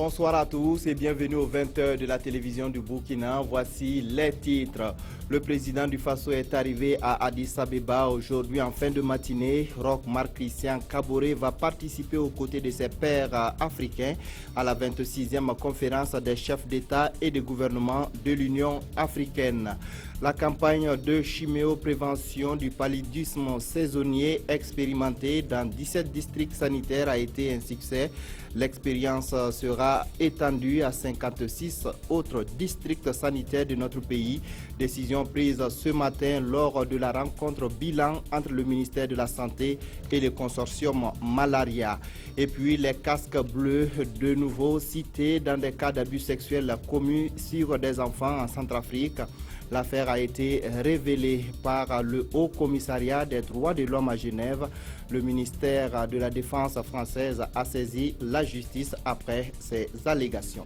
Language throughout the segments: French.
Bonsoir à tous et bienvenue aux 20h de la télévision du Burkina. Voici les titres. Le président du Faso est arrivé à Addis Abeba aujourd'hui en fin de matinée. Roch Marc Christian Kaboré va participer aux côtés de ses pairs africains à la 26e conférence des chefs d'État et de gouvernement de l'Union africaine. La campagne de chiméoprévention du paludisme saisonnier expérimentée dans 17 districts sanitaires a été un succès. L'expérience sera étendue à 56 autres districts sanitaires de notre pays. Décision prise ce matin lors de la rencontre bilan entre le ministère de la Santé et le consortium Malaria. Et puis les casques bleus de nouveau cités dans des cas d'abus sexuels commis sur des enfants en Centrafrique. L'affaire a été révélée par le Haut Commissariat des droits de l'homme à Genève. Le ministère de la Défense française a saisi la justice après ces allégations.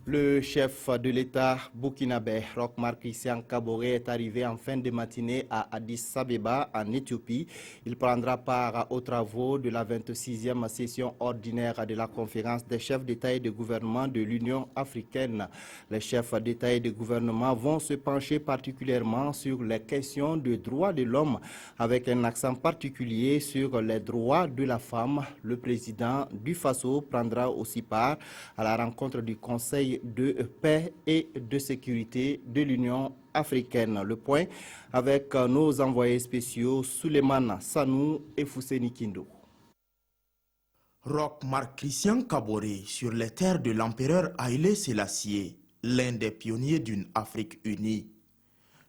Le chef de l'État burkinabé, Roch Marc Christian Kaboré, est arrivé en fin de matinée à Addis Abeba, en Éthiopie. Il prendra part aux travaux de la 26e session ordinaire de la conférence des chefs d'État et de gouvernement de l'Union africaine. Les chefs d'État et de gouvernement vont se pencher particulièrement sur les questions de droits de l'homme, avec un accent particulier sur les droits de la femme. Le président du Faso prendra aussi part à la rencontre du Conseil de paix et de sécurité de l'Union africaine. Le point avec nos envoyés spéciaux Souleymane Sanou et Fousseni Kindo. Roch Marc Christian Kaboré sur les terres de l'empereur Haïlé Sélassié, l'un des pionniers d'une Afrique unie.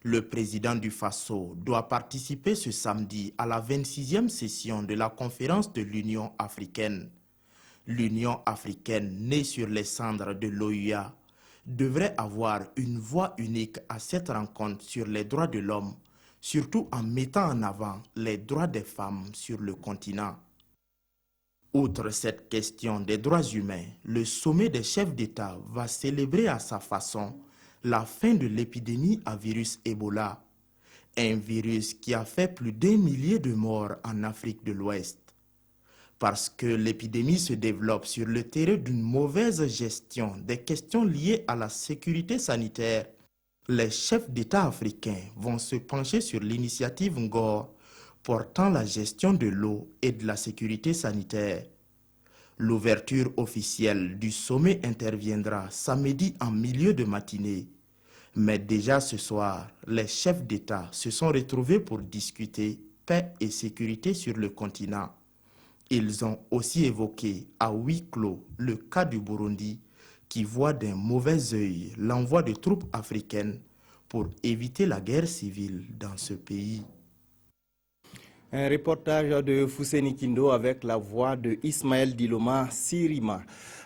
Le président du Faso doit participer ce samedi à la 26e session de la conférence de l'Union africaine. L'Union africaine, née sur les cendres de l'OUA, devrait avoir une voix unique à cette rencontre sur les droits de l'homme, surtout en mettant en avant les droits des femmes sur le continent. Outre cette question des droits humains, le sommet des chefs d'État va célébrer à sa façon la fin de l'épidémie à virus Ebola, un virus qui a fait plus d'1 millier de morts en Afrique de l'Ouest. Parce que l'épidémie se développe sur le terrain d'une mauvaise gestion des questions liées à la sécurité sanitaire, les chefs d'État africains vont se pencher sur l'initiative Ngor portant la gestion de l'eau et de la sécurité sanitaire. L'ouverture officielle du sommet interviendra samedi en milieu de matinée. Mais déjà ce soir, les chefs d'État se sont retrouvés pour discuter paix et sécurité sur le continent. Ils ont aussi évoqué à huis clos le cas du Burundi qui voit d'un mauvais œil l'envoi de troupes africaines pour éviter la guerre civile dans ce pays. Un reportage de Fousseni Kindo avec la voix de Ismaël Diloma Sirima.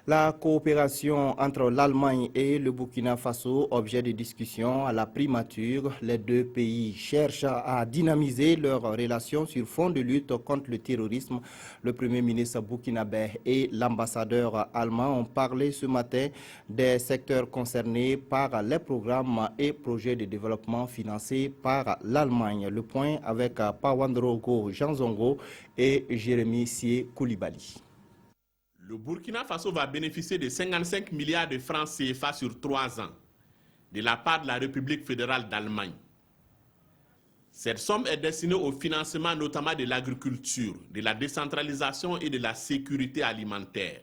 La coopération entre l'Allemagne et le Burkina Faso, objet de discussion à la primature, les deux pays cherchent à dynamiser leurs relations sur fond de lutte contre le terrorisme. Le Premier ministre burkinabé et l'ambassadeur allemand ont parlé ce matin des secteurs concernés par les programmes et projets de développement financés par l'Allemagne. Le point avec Pawandrogo Janzongo et Jérémy Sie Koulibaly. Le Burkina Faso va bénéficier de 55 milliards de francs CFA sur 3 ans de la part de la République fédérale d'Allemagne. Cette somme est destinée au financement notamment de l'agriculture, de la décentralisation et de la sécurité alimentaire.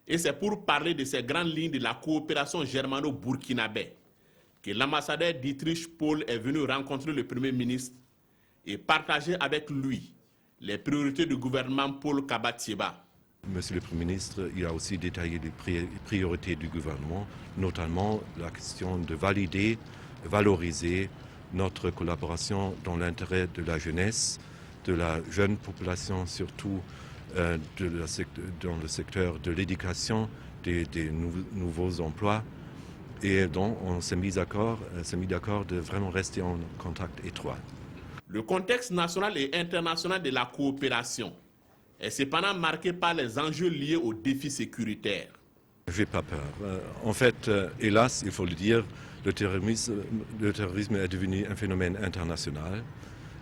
Et c'est pour parler de ces grandes lignes de la coopération germano-burkinabé que l'ambassadeur Dietrich Paul est venu rencontrer le Premier ministre et partager avec lui les priorités du gouvernement Paul Kabatieba. Monsieur le Premier ministre, il a aussi détaillé les priorités du gouvernement, notamment la question de valider, valoriser notre collaboration dans l'intérêt de la jeunesse, de la jeune population surtout dans le secteur de l'éducation, des nouveaux emplois. Et donc on s'est mis d'accord de vraiment rester en contact étroit. Le contexte national et international de la coopération est cependant marqué par les enjeux liés aux défis sécuritaires. Je n'ai pas peur. En fait, hélas, il faut le dire, le terrorisme est devenu un phénomène international.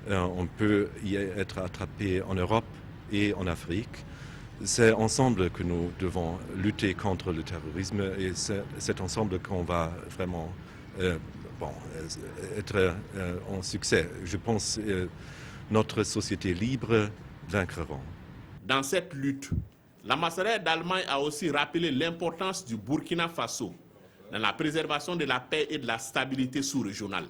On peut y être attrapé en Europe et en Afrique. C'est ensemble que nous devons lutter contre le terrorisme et c'est ensemble qu'on va vraiment être en succès. Je pense que notre société libre vaincra. Dans cette lutte, l'ambassadeur d'Allemagne a aussi rappelé l'importance du Burkina Faso dans la préservation de la paix et de la stabilité sous-régionale.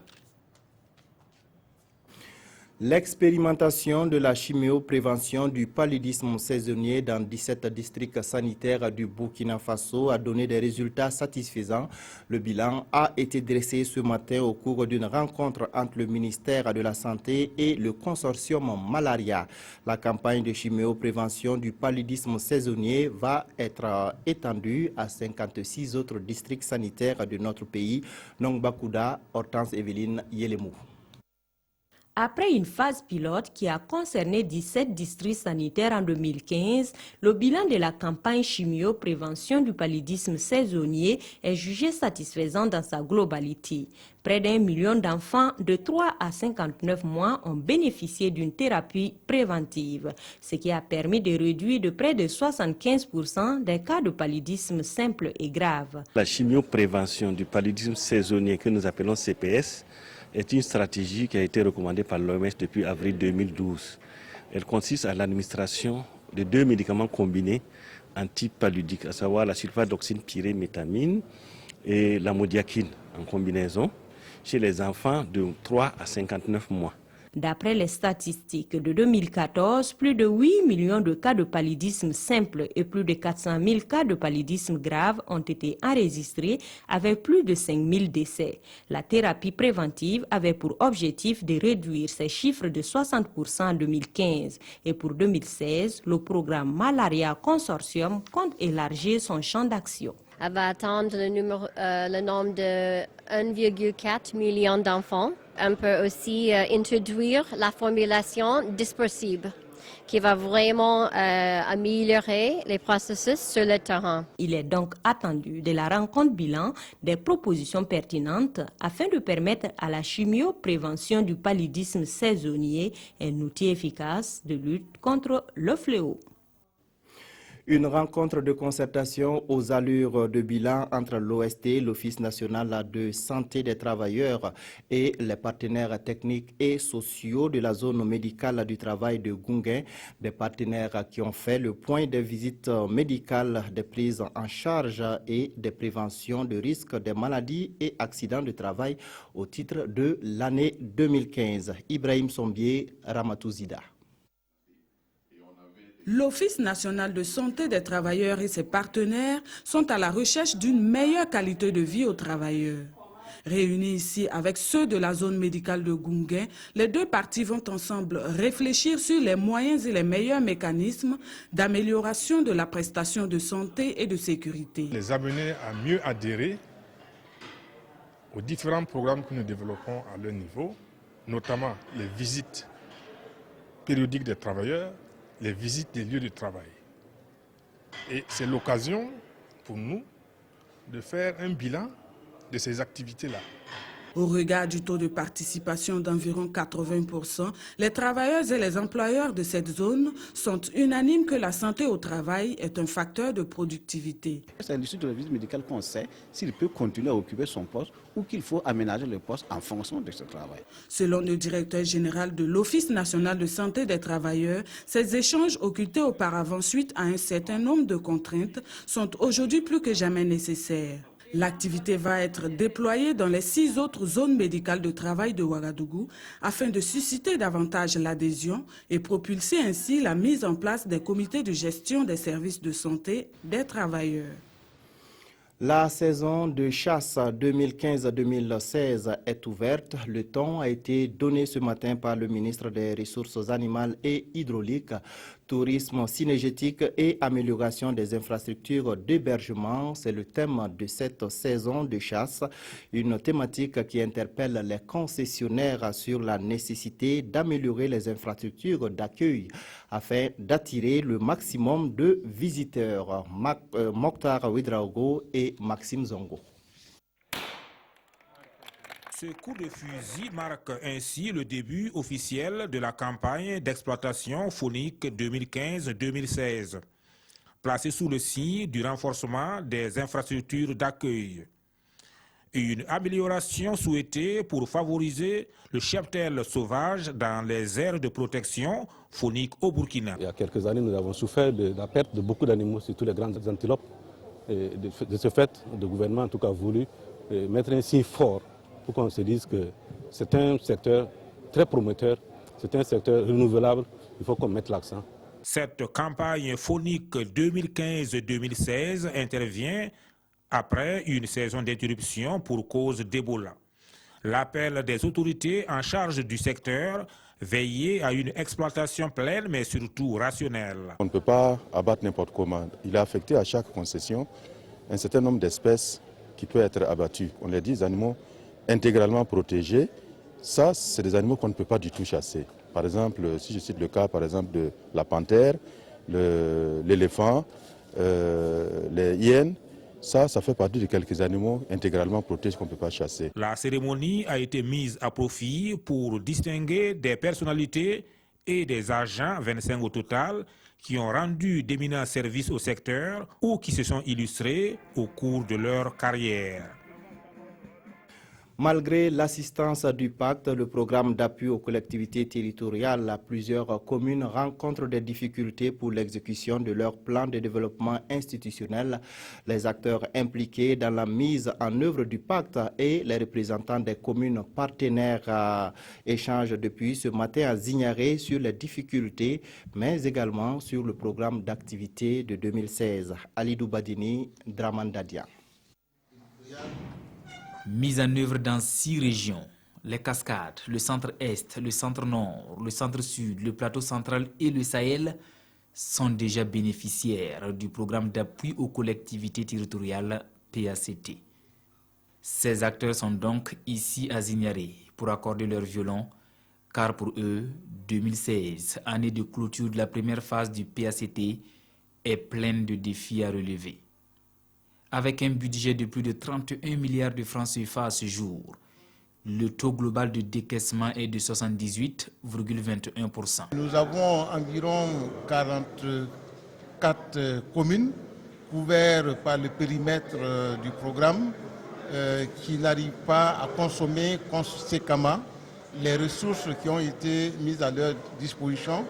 L'expérimentation de la chimioprévention du paludisme saisonnier dans 17 districts sanitaires du Burkina Faso a donné des résultats satisfaisants. Le bilan a été dressé ce matin au cours d'une rencontre entre le ministère de la Santé et le consortium Malaria. La campagne de chimioprévention du paludisme saisonnier va être étendue à 56 autres districts sanitaires de notre pays. Nongbakouda, Hortense Evelyne Yelemou. Après une phase pilote qui a concerné 17 districts sanitaires en 2015, le bilan de la campagne chimio-prévention du paludisme saisonnier est jugé satisfaisant dans sa globalité. Près d'1 million d'enfants de 3 à 59 mois ont bénéficié d'une thérapie préventive, ce qui a permis de réduire de près de 75% des cas de paludisme simple et grave. La chimio-prévention du paludisme saisonnier que nous appelons CPS est une stratégie qui a été recommandée par l'OMS depuis avril 2012. Elle consiste à l'administration de 2 médicaments combinés antipaludiques, à savoir la sulfadoxine pyrémétamine et la modiakine en combinaison, chez les enfants de 3 à 59 mois. D'après les statistiques de 2014, plus de 8 millions de cas de paludisme simple et plus de 400 000 cas de paludisme grave ont été enregistrés avec plus de 5 000 décès. La thérapie préventive avait pour objectif de réduire ces chiffres de 60% en 2015. Et pour 2016, le programme Malaria Consortium compte élargir son champ d'action. Elle va atteindre le nombre de 1,4 million d'enfants. On peut aussi introduire la formulation dispersible qui va vraiment améliorer les processus sur le terrain. Il est donc attendu de la rencontre bilan des propositions pertinentes afin de permettre à la chimioprévention du paludisme saisonnier un outil efficace de lutte contre le fléau. Une rencontre de concertation aux allures de bilan entre l'OST, l'Office national de santé des travailleurs, et les partenaires techniques et sociaux de la zone médicale du travail de Gounguin, des partenaires qui ont fait le point des visites médicales, des prises en charge et des préventions de risques des maladies et accidents de travail au titre de l'année 2015. Ibrahim Sombier, Ramatouzida. L'Office national de santé des travailleurs et ses partenaires sont à la recherche d'une meilleure qualité de vie aux travailleurs. Réunis ici avec ceux de la zone médicale de Gounguin, les deux parties vont ensemble réfléchir sur les moyens et les meilleurs mécanismes d'amélioration de la prestation de santé et de sécurité. Les amener à mieux adhérer aux différents programmes que nous développons à leur niveau, notamment les visites périodiques des travailleurs, les visites des lieux de travail. Et c'est l'occasion pour nous de faire un bilan de ces activités-là. Au regard du taux de participation d'environ 80%, les travailleurs et les employeurs de cette zone sont unanimes que la santé au travail est un facteur de productivité. C'est l'industrie de la visite médicale qu'on sait s'il peut continuer à occuper son poste ou qu'il faut aménager le poste en fonction de ce travail. Selon le directeur général de l'Office national de santé des travailleurs, ces échanges occultés auparavant suite à un certain nombre de contraintes sont aujourd'hui plus que jamais nécessaires. L'activité va être déployée dans les 6 autres zones médicales de travail de Ouagadougou afin de susciter davantage l'adhésion et propulser ainsi la mise en place des comités de gestion des services de santé des travailleurs. La saison de chasse 2015-2016 est ouverte. Le ton a été donné ce matin par le ministre des Ressources animales et hydrauliques, tourisme synergétique et amélioration des infrastructures d'hébergement. C'est le thème de cette saison de chasse, une thématique qui interpelle les concessionnaires sur la nécessité d'améliorer les infrastructures d'accueil afin d'attirer le maximum de visiteurs. Mokhtar Ouedraogo et Maxime Zongo. Ce coup de fusil marque ainsi le début officiel de la campagne d'exploitation faunique 2015-2016. placé sous le signe du renforcement des infrastructures d'accueil. Une amélioration souhaitée pour favoriser le cheptel sauvage dans les aires de protection faunique au Burkina. Il y a quelques années, nous avons souffert de la perte de beaucoup d'animaux, surtout les grandes antilopes. Et de ce fait, le gouvernement en tout cas a voulu mettre un signe fort pour qu'on se dise que c'est un secteur très prometteur, c'est un secteur renouvelable, il faut qu'on mette l'accent. Cette campagne faunique 2015-2016 intervient après une saison d'interruption pour cause d'Ebola. L'appel des autorités en charge du secteur, veiller à une exploitation pleine mais surtout rationnelle. On ne peut pas abattre n'importe comment. Il est affecté à chaque concession un certain nombre d'espèces qui peuvent être abattues. On les dit des animaux intégralement protégés. Ça, c'est des animaux qu'on ne peut pas du tout chasser. Par exemple, si je cite le cas par exemple de la panthère, l'éléphant, les hyènes, ça fait partie de quelques animaux intégralement protégés qu'on ne peut pas chasser. La cérémonie a été mise à profit pour distinguer des personnalités et des agents, 25 au total, qui ont rendu d'éminents services au secteur ou qui se sont illustrés au cours de leur carrière. Malgré l'assistance du pacte, le programme d'appui aux collectivités territoriales, plusieurs communes rencontrent des difficultés pour l'exécution de leur plan de développement institutionnel. Les acteurs impliqués dans la mise en œuvre du pacte et les représentants des communes partenaires échangent depuis ce matin à Zignaré sur les difficultés, mais également sur le programme d'activité de 2016. Alidou Badini, Dramandadia. Mise en œuvre dans 6 régions, les Cascades, le centre-est, le centre-nord, le centre-sud, le plateau central et le Sahel sont déjà bénéficiaires du programme d'appui aux collectivités territoriales PACT. Ces acteurs sont donc ici à Zignaré pour accorder leur violon, car pour eux, 2016, année de clôture de la première phase du PACT, est pleine de défis à relever. Avec un budget de plus de 31 milliards de francs CFA à ce jour, le taux global de décaissement est de 78,21%. Nous avons environ 44 communes couvertes par le périmètre du programme qui n'arrivent pas à consommer conséquemment les ressources qui ont été mises à leur disposition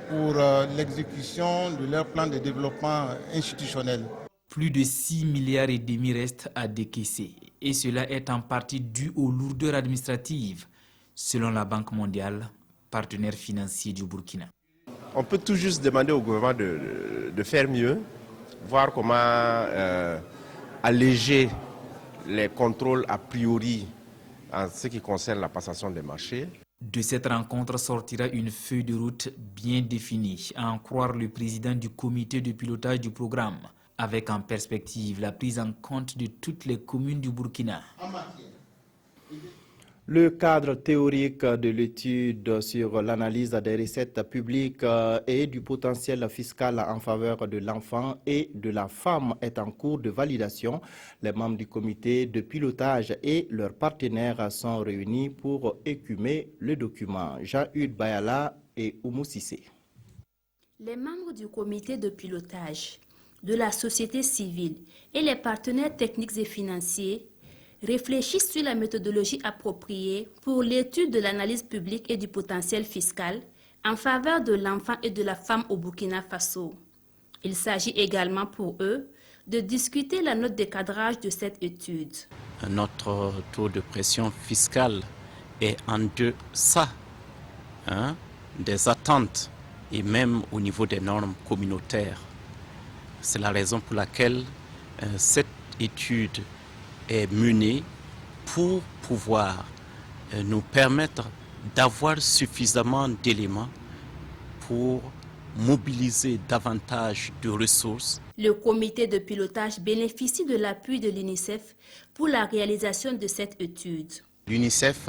pour l'exécution de leur plan de développement institutionnel. Plus de 6,5 milliards restent à décaisser et cela est en partie dû aux lourdeurs administratives, selon la Banque mondiale, partenaire financier du Burkina. On peut tout juste demander au gouvernement de faire mieux, voir comment alléger les contrôles a priori en ce qui concerne la passation des marchés. De cette rencontre sortira une feuille de route bien définie, à en croire le président du comité de pilotage du programme, avec en perspective la prise en compte de toutes les communes du Burkina. Le cadre théorique de l'étude sur l'analyse des recettes publiques et du potentiel fiscal en faveur de l'enfant et de la femme est en cours de validation. Les membres du comité de pilotage et leurs partenaires sont réunis pour écumer le document. Jean-Hugues Bayala et Oumou Sissé. Les membres du comité de pilotage, de la société civile et les partenaires techniques et financiers réfléchissent sur la méthodologie appropriée pour l'étude de l'analyse publique et du potentiel fiscal en faveur de l'enfant et de la femme au Burkina Faso. Il s'agit également pour eux de discuter la note de cadrage de cette étude. Notre taux de pression fiscale est en deçà des attentes et même au niveau des normes communautaires. C'est la raison pour laquelle cette étude est menée pour pouvoir nous permettre d'avoir suffisamment d'éléments pour mobiliser davantage de ressources. Le comité de pilotage bénéficie de l'appui de l'UNICEF pour la réalisation de cette étude. L'UNICEF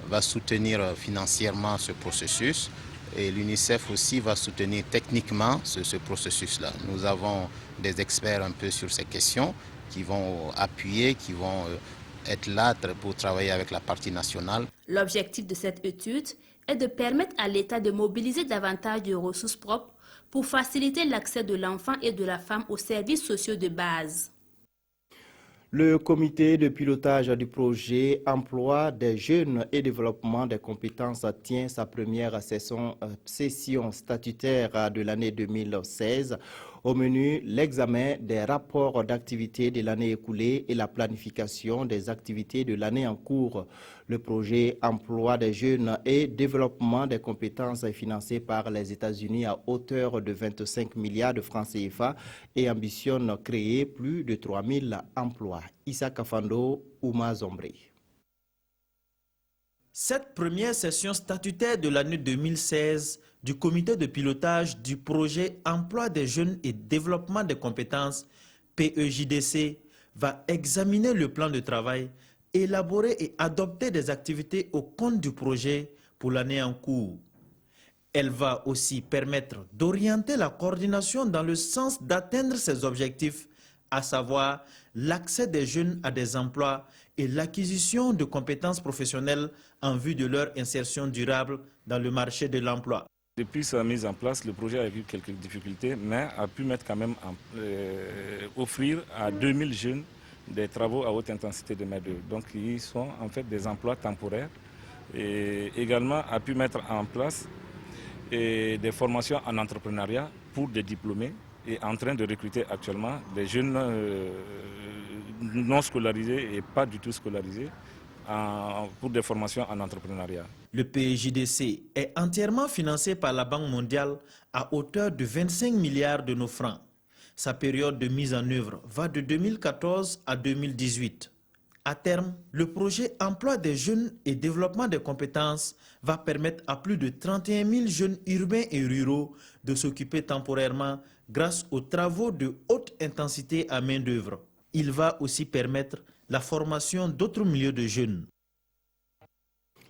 va soutenir financièrement ce processus et l'UNICEF aussi va soutenir techniquement ce processus-là. Nous avons des experts un peu sur ces questions qui vont appuyer, qui vont être là pour travailler avec la partie nationale. L'objectif de cette étude est de permettre à l'État de mobiliser davantage de ressources propres pour faciliter l'accès de l'enfant et de la femme aux services sociaux de base. Le comité de pilotage du projet Emploi des jeunes et développement des compétences tient sa première session statutaire de l'année 2016. Au menu, l'examen des rapports d'activité de l'année écoulée et la planification des activités de l'année en cours. Le projet Emploi des jeunes et développement des compétences est financé par les États-Unis à hauteur de 25 milliards de francs CFA et ambitionne créer plus de 3000 emplois. Issa Kafando, Ouma Zombré. Cette première session statutaire de l'année 2016 du comité de pilotage du projet Emploi des jeunes et développement des compétences, PEJDC, va examiner le plan de travail, élaborer et adopter des activités au compte du projet pour l'année en cours. Elle va aussi permettre d'orienter la coordination dans le sens d'atteindre ces objectifs, à savoir l'accès des jeunes à des emplois et l'acquisition de compétences professionnelles en vue de leur insertion durable dans le marché de l'emploi. Depuis sa mise en place, le projet a eu quelques difficultés, mais a pu mettre quand même offrir à 2000 jeunes des travaux à haute intensité de main-d'œuvre. Donc, ils sont en fait des emplois temporaires. Et également a pu mettre en place des formations en entrepreneuriat pour des diplômés et en train de recruter actuellement des jeunes non scolarisés et pas du tout scolarisés pour des formations en entrepreneuriat. Le PEJDC est entièrement financé par la Banque mondiale à hauteur de 25 milliards de nos francs. Sa période de mise en œuvre va de 2014 à 2018. À terme, le projet Emploi des jeunes et développement des compétences va permettre à plus de 31 000 jeunes urbains et ruraux de s'occuper temporairement grâce aux travaux de haute intensité à main-d'œuvre. Il va aussi permettre la formation d'autres milieux de jeunes.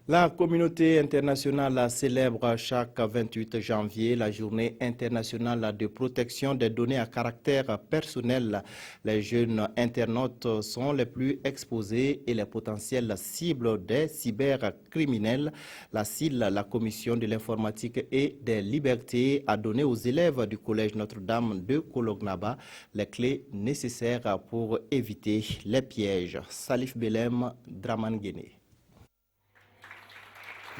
La communauté internationale célèbre chaque 28 janvier la journée internationale de protection des données à caractère personnel. Les jeunes internautes sont les plus exposés et les potentielles cibles des cybercriminels. La CIL, la Commission de l'informatique et des libertés, a donné aux élèves du collège Notre-Dame de Kolognaba les clés nécessaires pour éviter les pièges. Salif Belem, Draman Guéné.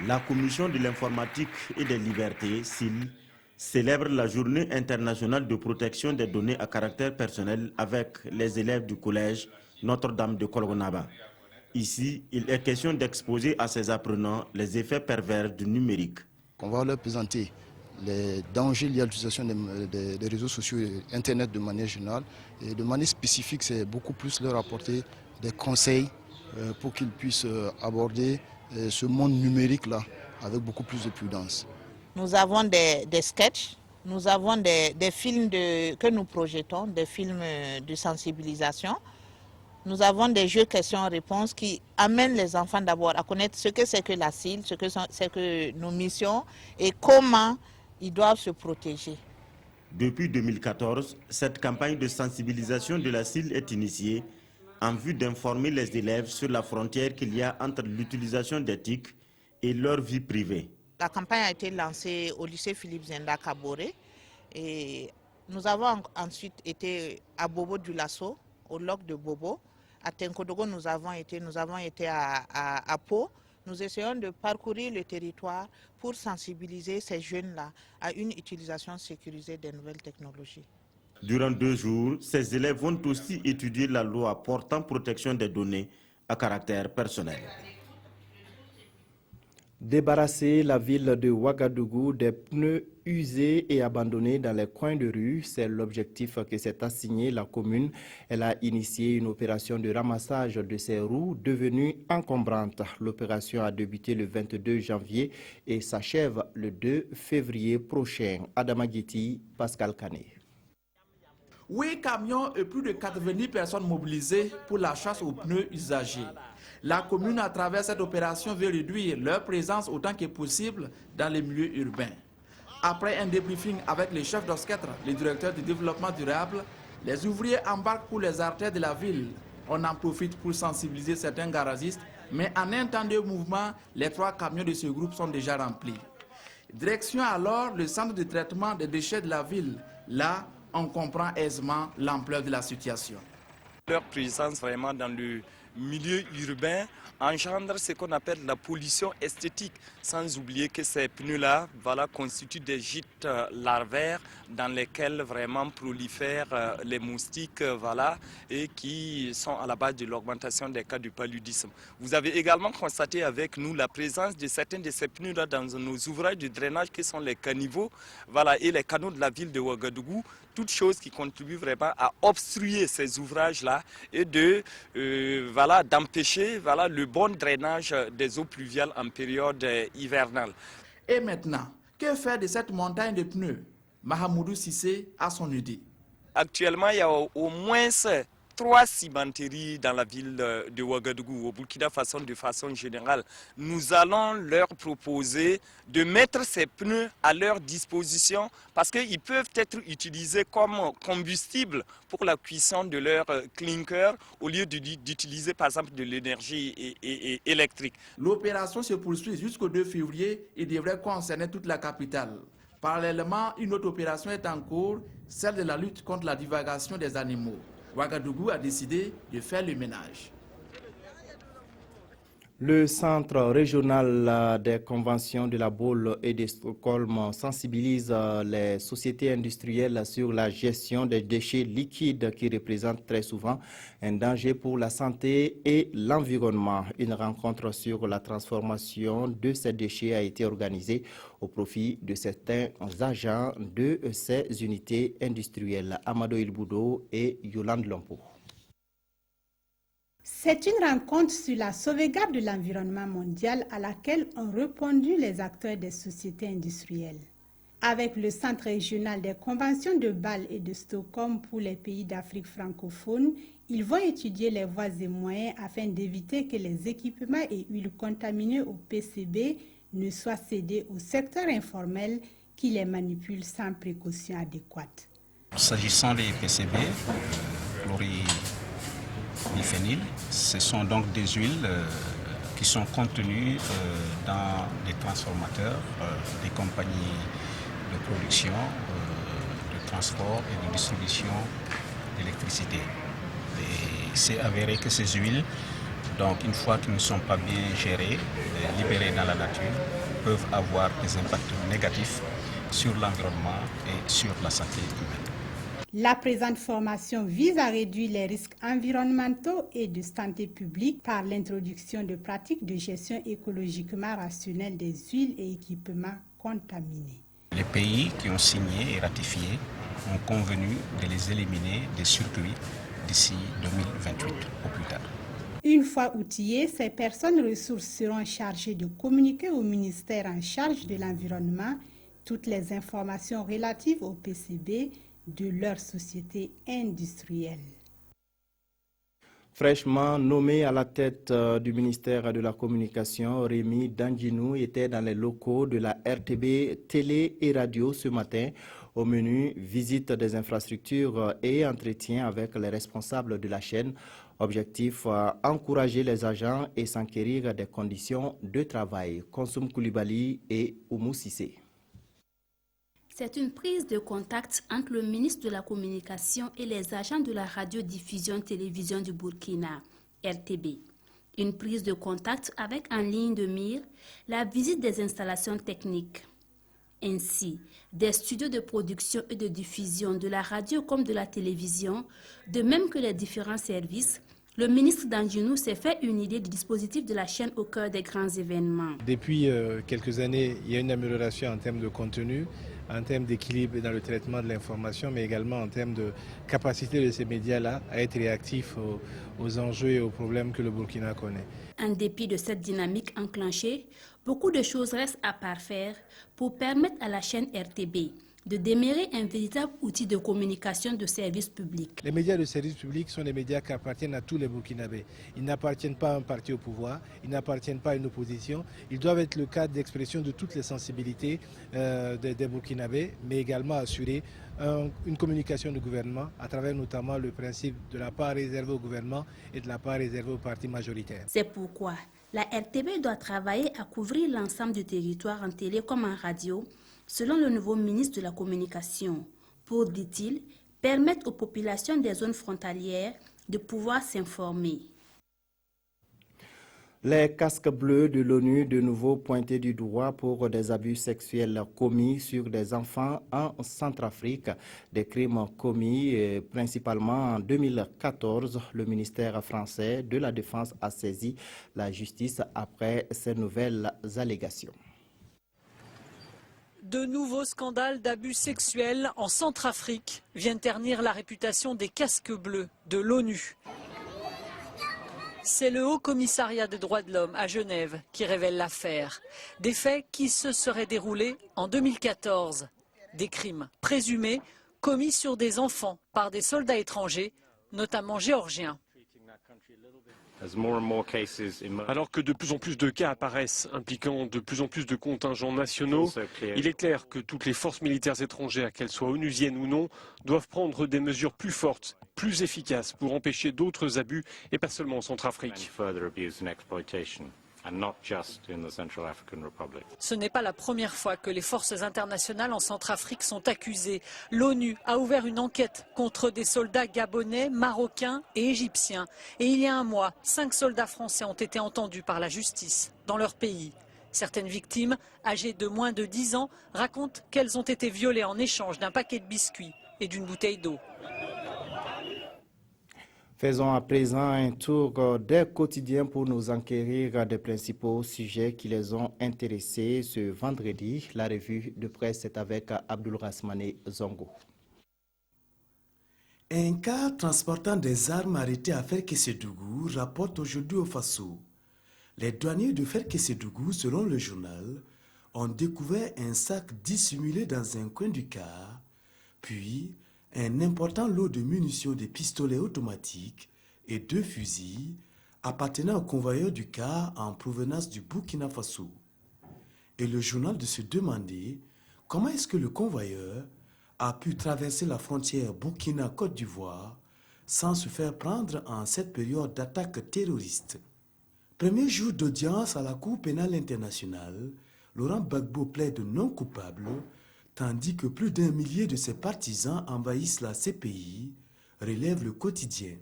La Commission de l'informatique et des libertés, CIL, célèbre la journée internationale de protection des données à caractère personnel avec les élèves du collège Notre-Dame de Kolognaba. Ici, il est question d'exposer à ces apprenants les effets pervers du numérique. On va leur présenter les dangers liés à l'utilisation des réseaux sociaux et Internet de manière générale. Et de manière spécifique, c'est beaucoup plus leur apporter des conseils pour qu'ils puissent aborder ce monde numérique-là avec beaucoup plus de prudence. Nous avons des sketchs, nous avons des films que nous projetons, des films de sensibilisation. Nous avons des jeux questions-réponses qui amènent les enfants d'abord à connaître ce que c'est que la CIL, ce que c'est que nos missions et comment ils doivent se protéger. Depuis 2014, cette campagne de sensibilisation de la CIL est initiée en vue d'informer les élèves sur la frontière qu'il y a entre l'utilisation des TIC et leur vie privée. La campagne a été lancée au lycée Philippe Zenda Kaboré et nous avons ensuite été à Bobo du Lasso, au Loc de Bobo. À Tenkodogo, nous avons été à Pau. Nous essayons de parcourir le territoire pour sensibiliser ces jeunes-là à une utilisation sécurisée des nouvelles technologies. Durant 2 jours, ces élèves vont aussi étudier la loi portant protection des données à caractère personnel. Débarrasser la ville de Ouagadougou des pneus usés et abandonnés dans les coins de rue, c'est l'objectif que s'est assigné la commune. Elle a initié une opération de ramassage de ces roues devenues encombrantes. L'opération a débuté le 22 janvier et s'achève le 2 février prochain. Adama Guiti, Pascal Canet. 8 camions et plus de 90 personnes mobilisées pour la chasse aux pneus usagés. La commune, à travers cette opération, veut réduire leur présence autant que possible dans les milieux urbains. Après un débriefing avec les chefs d'orchestre, les directeurs du développement durable, les ouvriers embarquent pour les artères de la ville On en profite pour sensibiliser certains garagistes, mais en un temps de mouvement, les 3 camions de ce groupe sont déjà remplis. Direction alors le centre de traitement des déchets de la ville. Là, on comprend aisément l'ampleur de la situation. Leur présence vraiment dans le milieu urbain engendre ce qu'on appelle la pollution esthétique, sans oublier que ces pneus-là constituent des gîtes larvaires dans lesquels vraiment prolifèrent les moustiques et qui sont à la base de l'augmentation des cas du paludisme. Vous avez également constaté avec nous la présence de certains de ces pneus-là dans nos ouvrages de drainage qui sont les caniveaux et les canaux de la ville de Ouagadougou, toutes choses qui contribuent vraiment à obstruer ces ouvrages-là et d'empêcher le bon drainage des eaux pluviales en période hivernale. Et maintenant, que faire de cette montagne de pneus? Mahamoudou Sissé a son idée. Actuellement, il y a au moins 3 cimenteries dans la ville de Ouagadougou, au Burkina Faso de façon générale. Nous allons leur proposer de mettre ces pneus à leur disposition parce qu'ils peuvent être utilisés comme combustible pour la cuisson de leur clinker au lieu d'utiliser par exemple de l'énergie électrique. L'opération se poursuit jusqu'au 2 février et devrait concerner toute la capitale. Parallèlement, une autre opération est en cours, celle de la lutte contre la divagation des animaux. Ouagadougou a décidé de faire le ménage. Le Centre régional des conventions de la Baule et de Stockholm sensibilise les sociétés industrielles sur la gestion des déchets liquides qui représentent très souvent un danger pour la santé et l'environnement. Une rencontre sur la transformation de ces déchets a été organisée au profit de certains agents de ces unités industrielles. Amado Ilboudo et Yolande Lompo. C'est une rencontre sur la sauvegarde de l'environnement mondial à laquelle ont répondu les acteurs des sociétés industrielles. Avec le Centre régional des conventions de Bâle et de Stockholm pour les pays d'Afrique francophone, ils vont étudier les voies et moyens afin d'éviter que les équipements et huiles contaminées au PCB ne soient cédés au secteur informel qui les manipule sans précaution adéquate. S'agissant des PCB, biphénil, ce sont donc des huiles qui sont contenues dans des transformateurs, des compagnies de production, de transport et de distribution d'électricité. Et c'est avéré que ces huiles, donc une fois qu'elles ne sont pas bien gérées, libérées dans la nature, peuvent avoir des impacts négatifs sur l'environnement et sur la santé humaine. La présente formation vise à réduire les risques environnementaux et de santé publique par l'introduction de pratiques de gestion écologiquement rationnelle des huiles et équipements contaminés. Les pays qui ont signé et ratifié ont convenu de les éliminer des circuits d'ici 2028 au plus tard. Une fois outillées, ces personnes ressources seront chargées de communiquer au ministère en charge de l'environnement toutes les informations relatives au PCB de leur société industrielle. Fraîchement nommé à la tête du ministère de la Communication, Rémi Danginou était dans les locaux de la RTB Télé et Radio ce matin. Au menu, visite des infrastructures et entretien avec les responsables de la chaîne. Objectif, encourager les agents et s'enquérir des conditions de travail. Konsoum Koulibaly et Oumou Sissé. C'est une prise de contact entre le ministre de la Communication et les agents de la radiodiffusion-télévision du Burkina, RTB. Une prise de contact avec en ligne de mire la visite des installations techniques. Ainsi, des studios de production et de diffusion de la radio comme de la télévision, de même que les différents services. Le ministre Danginou s'est fait une idée du dispositif de la chaîne au cœur des grands événements. Depuis quelques années, il y a une amélioration en termes de contenu, en termes d'équilibre dans le traitement de l'information, mais également en termes de capacité de ces médias-là à être réactifs aux enjeux et aux problèmes que le Burkina connaît. En dépit de cette dynamique enclenchée, beaucoup de choses restent à parfaire pour permettre à la chaîne RTB de demeurer un véritable outil de communication de service public. Les médias de service public sont des médias qui appartiennent à tous les Burkinabés. Ils n'appartiennent pas à un parti au pouvoir, ils n'appartiennent pas à une opposition. Ils doivent être le cadre d'expression de toutes les sensibilités des Burkinabés, mais également assurer une communication du gouvernement à travers notamment le principe de la part réservée au gouvernement et de la part réservée au parti majoritaire. C'est pourquoi la RTB doit travailler à couvrir l'ensemble du territoire en télé comme en radio, selon le nouveau ministre de la Communication, pour, dit-il, permettre aux populations des zones frontalières de pouvoir s'informer. Les casques bleus de l'ONU de nouveau pointés du doigt pour des abus sexuels commis sur des enfants en Centrafrique. Des crimes commis principalement en 2014. Le ministère français de la Défense a saisi la justice après ces nouvelles allégations. De nouveaux scandales d'abus sexuels en Centrafrique viennent ternir la réputation des casques bleus de l'ONU. C'est le Haut Commissariat des droits de l'homme à Genève qui révèle l'affaire. Des faits qui se seraient déroulés en 2014. Des crimes présumés commis sur des enfants par des soldats étrangers, notamment géorgiens. Alors que de plus en plus de cas apparaissent impliquant de plus en plus de contingents nationaux, il est clair que toutes les forces militaires étrangères, qu'elles soient onusiennes ou non, doivent prendre des mesures plus fortes, plus efficaces pour empêcher d'autres abus et pas seulement en Centrafrique. Ce n'est pas la première fois que les forces internationales en Centrafrique sont accusées. L'ONU a ouvert une enquête contre des soldats gabonais, marocains et égyptiens. Et il y a un mois, 5 soldats français ont été entendus par la justice dans leur pays. Certaines victimes, âgées de moins de 10 ans, racontent qu'elles ont été violées en échange d'un paquet de biscuits et d'une bouteille d'eau. Faisons à présent un tour des quotidiens pour nous enquérir des principaux sujets qui les ont intéressés ce vendredi. La revue de presse est avec Abdulrahmane Zongo. Un cas transportant des armes arrêté à Ferkessédougou rapporte aujourd'hui au Faso. Les douaniers de Ferkessédougou, selon le journal, ont découvert un sac dissimulé dans un coin du car, puis un important lot de munitions de pistolets automatiques et 2 fusils appartenant au convoyeur du car en provenance du Burkina Faso. Et le journal de se demander comment est-ce que le convoyeur a pu traverser la frontière Burkina-Côte d'Ivoire sans se faire prendre en cette période d'attaque terroriste. Premier jour d'audience à la Cour pénale internationale, Laurent Gbagbo plaide non coupable, tandis que plus d'1 millier de ses partisans envahissent la CPI, relève le quotidien.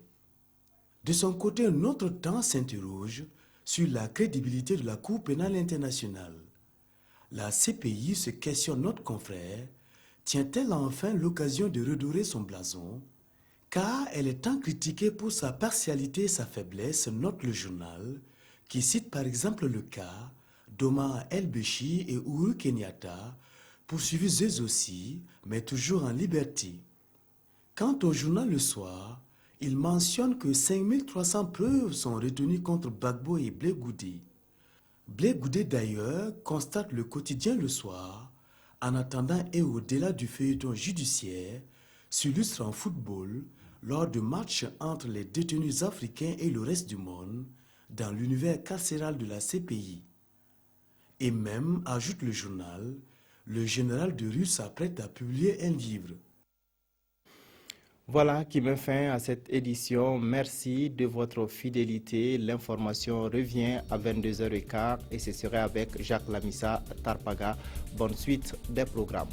De son côté, un autre temps s'interroge sur la crédibilité de la Cour pénale internationale. La CPI se questionne notre confrère, tient-elle enfin l'occasion de redorer son blason? Car elle est tant critiquée pour sa partialité et sa faiblesse, note le journal, qui cite par exemple le cas d'Omar El-Béchi et Uhuru Kenyatta, poursuivis eux aussi, mais toujours en liberté. Quant au journal Le Soir, il mentionne que 5300 preuves sont retenues contre Gbagbo et Blé Goudé. Blé Goudé d'ailleurs, constate le quotidien Le Soir, en attendant et au-delà du feuilleton judiciaire, s'illustre en football lors de matchs entre les détenus africains et le reste du monde dans l'univers carcéral de la CPI. Et même, ajoute le journal, le général de Rue s'apprête à publier un livre. Voilà qui met fin à cette édition. Merci de votre fidélité. L'information revient à 22h15 et ce serait avec Jacques Lamissa Tarpaga. Bonne suite des programmes.